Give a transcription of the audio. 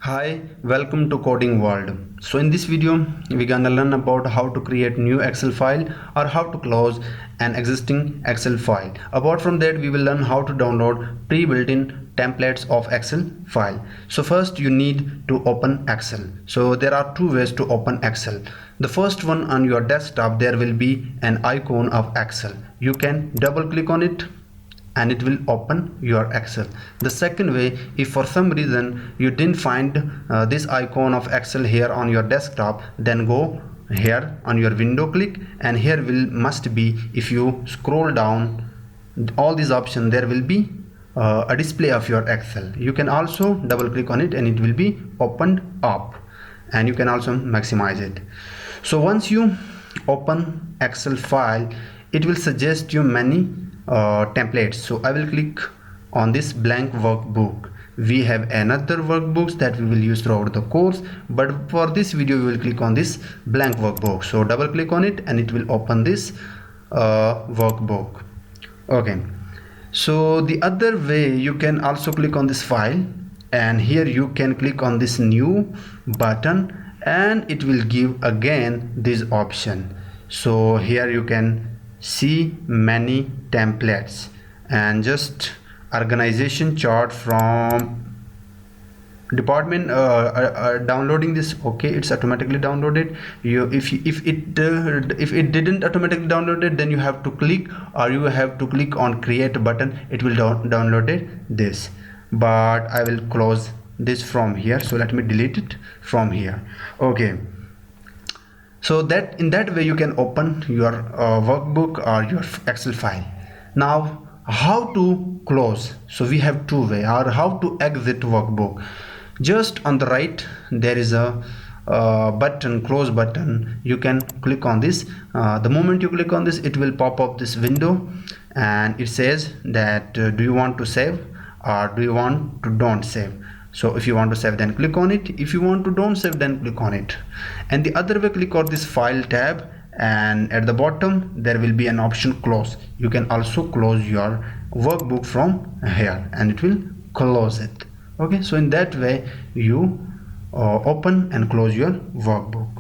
Hi, welcome to Coding World. So in this video, we're gonna learn about how to create new Excel file or how to close an existing Excel file. Apart from that, we will learn how to download pre-built-in templates of Excel file. So first you need to open Excel. So there are two ways to open Excel. The first one, on your desktop, there will be an icon of Excel. You can double click on it and it will open your Excel. The second way, if for some reason you didn't find this icon of Excel here on your desktop, then go here on your window, click, and here must be, if you scroll down all these options, there will be a display of your Excel. You can also double click on it and it will be opened up, and you can also maximize it. So once you open Excel file, it will suggest you many templates. So I will click on this blank workbook. We have another workbooks that we will use throughout the course, but for this video we will click on this blank workbook. So double click on it and it will open this workbook. Okay, so the other way, you can also click on this file, and here you can click on this new button and it will give again this option. So here you can see many templates and just organization chart from department. Downloading this, okay, it's automatically downloaded. If it didn't automatically download it, then you have to click, or you have to click on create button. It will download it this, but I will close this from here. So let me delete it from here. Okay, so that in that way you can open your workbook or your Excel file. Now how to close? So we have two ways, or how to exit workbook. Just on the right there is a button, close button. You can click on this. The moment you click on this, it will pop up this window and it says that do you want to save or do you want to don't save. So if you want to save, then click on it. If you want to don't save, then click on it. And the other way, click on this file tab, and at the bottom there will be an option close. You can also close your workbook from here and it will close it. Okay, so in that way you open and close your workbook.